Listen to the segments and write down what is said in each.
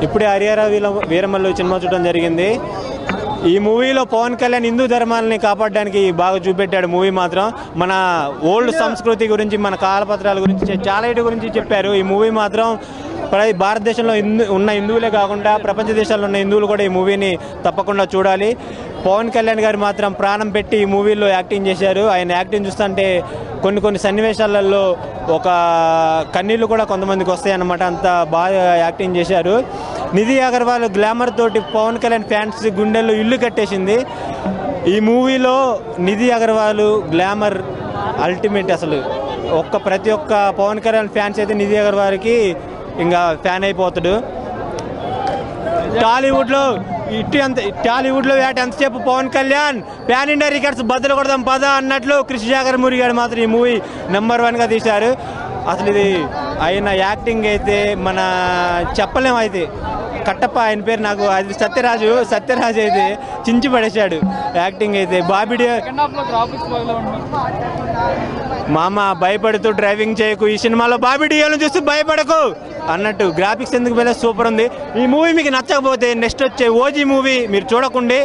ఇప్పుడే హరిహర వీరమల్లు సినిమా చూడడం జరిగింది. ఈ మూవీలో పవన్ కళ్యాణ్ హిందూ ధర్మాలని కాపాడడానికి బాగా చూపెట్టాడు. మూవీ మాత్రం మన ఓల్డ్ సంస్కృతి గురించి, మన కాలపత్రాల గురించి, చాలా ఇటు గురించి చెప్పారు. ఈ మూవీ మాత్రం భారతదేశంలో ఉన్న హిందువులే కాకుండా ప్రపంచ దేశాల్లో ఉన్న హిందువులు కూడా ఈ మూవీని తప్పకుండా చూడాలి. పవన్ కళ్యాణ్ గారు మాత్రం ప్రాణం పెట్టి ఈ మూవీలో యాక్టింగ్ చేశారు. ఆయన యాక్టింగ్ చూస్తుంటే కొన్ని సన్నివేశాలలో ఒక కన్నీళ్ళు కూడా కొంతమందికి వస్తాయన్నమాట, అంత బాగా యాక్టింగ్ చేశారు. నిధి అగర్వాల్ గ్లామర్ తోటి పవన్ కళ్యాణ్ ఫ్యాన్స్ గుండెల్లో ఇల్లు కట్టేసింది. ఈ మూవీలో నిధి అగర్వాల్ గ్లామర్ అల్టిమేట్. అసలు ప్రతి ఒక్క పవన్ కళ్యాణ్ ఫ్యాన్స్ అయితే నిధి అగర్వాల్కి ఇంకా ఫ్యాన్ అయిపోతాడు. టాలీవుడ్లో ఎంతసేపు Pawan Kalyan pan India records బద్దలు కొడదాం పద అన్నట్లు కృష్ణ జాగర్ మురి గారు మాత్రం ఈ మూవీ నెంబర్ 1గా తీశారు. అసలు ఇది ఆయన యాక్టింగ్ అయితే మన చెప్పలేము. అయితే కట్టప్ప ఆయన పేరు నాకు అది సత్యరాజు అయితే చించి పడేశాడు యాక్టింగ్ అయితే. బాబిడి మామ భయపడుతూ డ్రైవింగ్ చేయకు, ఈ సినిమాలో బాబిడియోలను చూస్తూ భయపడకు అన్నట్టు గ్రాఫిక్స్ ఎందుకు వెళ్ళే సూపర్ ఉంది. ఈ మూవీ మీకు నచ్చకపోతే నెక్స్ట్ వచ్చే ఓజీ మూవీ మీరు చూడకండి.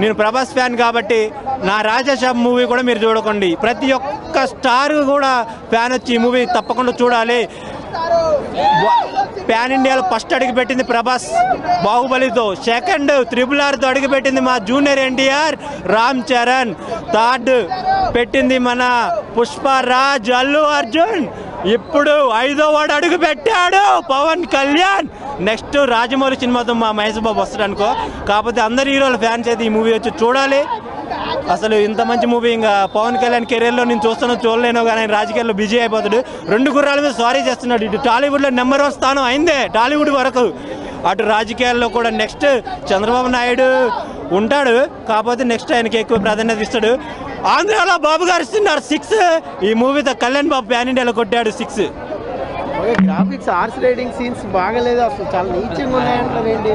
నేను ప్రభాస్ ఫ్యాన్ కాబట్టి నా రాజాసాబ్ మూవీ కూడా మీరు చూడకండి. ప్రతి ఒక్క స్టార్ కూడా ఫ్యాన్ వచ్చి ఈ మూవీ తప్పకుండా చూడాలి. ప్యాన్ ఇండియాలో ఫస్ట్ అడుగు పెట్టింది ప్రభాస్ బాహుబలితో, సెకండ్ RRRతో అడుగు పెట్టింది మా జూనియర్ ఎన్టీఆర్ రామ్ చరణ్, థర్డ్ పెట్టింది మన పుష్పరాజ్ అల్లు అర్జున్, ఇప్పుడు 5వ వాడు అడుగు పెట్టాడు పవన్ కళ్యాణ్. నెక్స్ట్ రాజమౌళి సినిమాతో మా మహేష్ బాబు వస్తాడు అనుకో. కాకపోతే అందరు హీరోల ఫ్యాన్స్ అయితే ఈ మూవీ వచ్చి చూడాలి. అసలు ఇంత మంచి మూవీ ఇంకా పవన్ కళ్యాణ్ కెరీర్లో నేను చూడలేను కానీ ఆయన రాజకీయాల్లో బిజీ అయిపోతాడు. 2 గుర్రాల మీద సారీ చేస్తున్నాడు. ఇటు టాలీవుడ్లో నెంబర్ 1 స్థానం అయిందే టాలీవుడ్ వరకు, అటు రాజకీయాల్లో కూడా నెక్స్ట్ చంద్రబాబు నాయుడు ఉంటాడు. కాకపోతే నెక్స్ట్ ఆయనకి ఎక్కువ ప్రాధాన్యత ఇస్తాడు. ఆంధ్రాలో బాబు గారు ఇస్తున్నారు 6. ఈ మూవీతో కళ్యాణ్ బాబు ప్యాన్ ఇండియాలో కొట్టాడు 6. గ్రాఫిక్స్ హార్స్ రైడింగ్ సీన్స్ బాగలేదు, అసలు చాలా నీచంగా ఉన్నాయంటారు ఏంటి?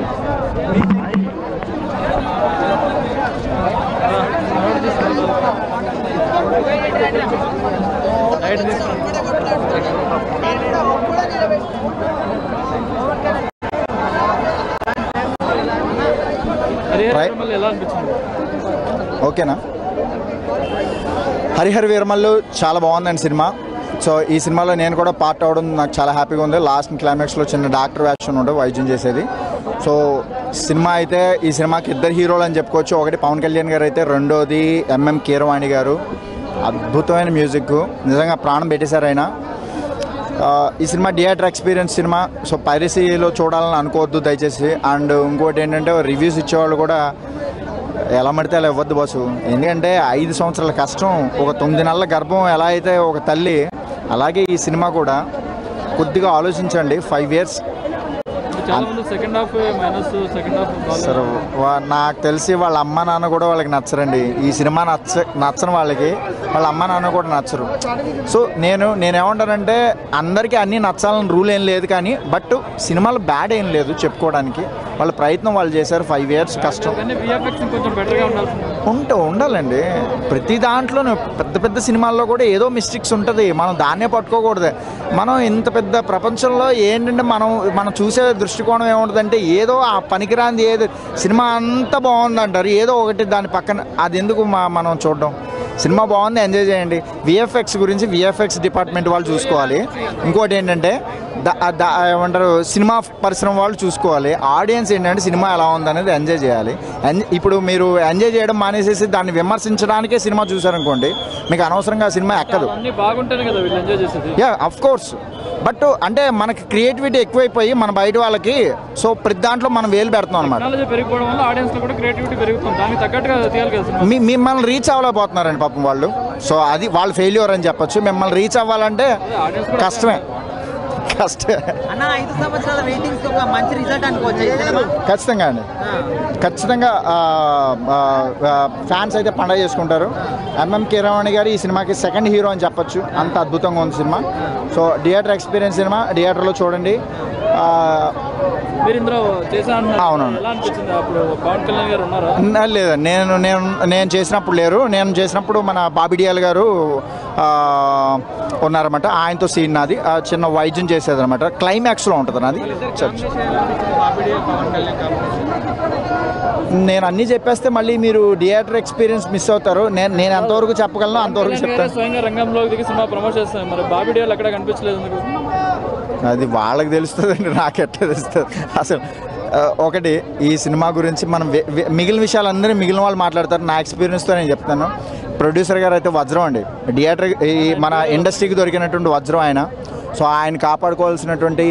ఓకేనా? హరిహర వీరమల్లు చాలా బాగుందండి సినిమా. సో ఈ సినిమాలో నేను కూడా పార్ట్ అవడం నాకు చాలా హ్యాపీగా ఉంది. లాస్ట్ క్లైమాక్స్లో చిన్న డాక్టర్ వేషన్ ఉండే వైద్యం చేసేది. సో సినిమా అయితే ఈ సినిమాకి 2 హీరోలు అని చెప్పుకోవచ్చు. ఒకటి పవన్ కళ్యాణ్ గారు అయితే, రెండోది MM కీరవాణి గారు. అద్భుతమైన మ్యూజిక్, నిజంగా ప్రాణం పెట్టేశారు ఆయన. ఈ cinema theatre experience cinema. So పైరసీలో చూడాలని అనుకోవద్దు దయచేసి. అండ్ ఇంకోటి ఏంటంటే రివ్యూస్ ఇచ్చేవాళ్ళు కూడా ఎలా పడితే అలా ఇవ్వద్దు బాసు. ఎందుకంటే 5 సంవత్సరాల కష్టం, ఒక 9 నెలల గర్భం ఎలా అయితే ఒక తల్లి, అలాగే ఈ సినిమా కూడా. కొద్దిగా ఆలోచించండి. 5 years సరే, నాకు తెలిసి వాళ్ళ అమ్మ నాన్న కూడా వాళ్ళకి నచ్చరండి. ఈ సినిమా నచ్చని వాళ్ళకి వాళ్ళ అమ్మ నాన్న కూడా నచ్చరు. సో నేనేమంటానంటే అందరికీ అన్నీ నచ్చాలని రూల్ ఏం లేదు, కానీ బట్ సినిమాలు బ్యాడ్ ఏం లేదు చెప్పుకోవడానికి. వాళ్ళ ప్రయత్నం వాళ్ళు చేశారు. 5 years కష్టం ఉండాలండి. ప్రతి దాంట్లోనూ పెద్ద సినిమాల్లో కూడా ఏదో మిస్టేక్స్ ఉంటుంది, మనం దాన్నే పట్టుకోకూడదు. మనం ఇంత పెద్ద ప్రపంచంలో ఏంటంటే మనం చూసే దృష్టికోణం ఏముంటుందంటే ఏదో ఆ పనికిరాంది ఏదో సినిమా అంతా బాగుంది అంటారు, ఏదో ఒకటి దాని పక్కన అది ఎందుకు మనం చూడడం. సినిమా బాగుంది, ఎంజాయ్ చేయండి. VFX గురించి VFX డిపార్ట్మెంట్ వాళ్ళు చూసుకోవాలి. ఇంకోటి ఏంటంటే ఏమంటారు సినిమా పరిశ్రమ వాళ్ళు చూసుకోవాలి. ఆడియన్స్ ఏంటంటే సినిమా ఎలా ఉందనేది ఎంజాయ్ చేయాలి. ఇప్పుడు మీరు ఎంజాయ్ చేయడం మానేసేసి దాన్ని విమర్శించడానికే సినిమా చూసారనుకోండి, మీకు అనవసరంగా సినిమా ఎక్కదు. అఫ్ కోర్స్, బట్ అంటే మనకి క్రియేటివిటీ ఎక్కువైపోయి మన బయట వాళ్ళకి సో ప్రతి దాంట్లో మనం వేలు పెడుతున్నాం అనమాట. మిమ్మల్ని రీచ్ అవ్వలేకపోతున్నారండి పాపం వాళ్ళు. సో అది వాళ్ళ ఫెయిల్యూర్ అని చెప్పొచ్చు. మిమ్మల్ని రీచ్ అవ్వాలంటే కష్టమే. ఖచ్చితంగా అండి, ఖచ్చితంగా ఫ్యాన్స్ అయితే పండగ చేసుకుంటారు. MM కీరవాణి గారు ఈ సినిమాకి 2nd హీరో అని చెప్పొచ్చు, అంత అద్భుతంగా ఉంది cinema. So theatre experience cinema, థియేటర్లో చూడండి. లేదు, నేను చేసినప్పుడు లేరు. నేను చేసినప్పుడు మన బాబిడియాల్ గారు ఉన్నారన్నమాట. ఆయనతో సీన్ నాది చిన్న వైద్యం చేసేది అనమాట. క్లైమాక్స్లో ఉంటుంది నాది. నేను అన్నీ చెప్పేస్తే మళ్ళీ మీరు థియేటర్ ఎక్స్పీరియన్స్ మిస్ అవుతారు. నేను ఎంతవరకు చెప్పగలను అంతవరకు చెప్తాను. స్వయంగా రంగంలోకి దిగి సినిమా ప్రమోట్ చేస్తాను, మరి బాబీ డియోల్ ఎక్కడ కనిపించలేదు ఎందుకు? అది వాళ్ళకి తెలుస్తుందండి, నాకెట్లా తెలుస్తుంది అసలు. ఒకటి ఈ సినిమా గురించి మనం మిగిలిన విషయాలందరూ మిగిలిన వాళ్ళు మాట్లాడతారు. నా ఎక్స్పీరియన్స్తో నేను చెప్తాను. ప్రొడ్యూసర్ గారు అయితే వజ్రం అండి, థియేటర్ మన ఇండస్ట్రీకి దొరికినటువంటి వజ్రం ఆయన. సో ఆయన కాపాడుకోవాల్సినటువంటి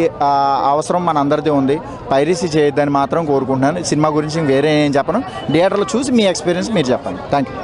అవసరం మన అందరిది ఉంది. పైరసీ చేయొద్దని మాత్రం కోరుకుంటున్నాను. సినిమా గురించి వేరే ఏం చెప్పను. థియేటర్లో చూసి మీ ఎక్స్పీరియన్స్ మీరు చెప్పండి. Thank you.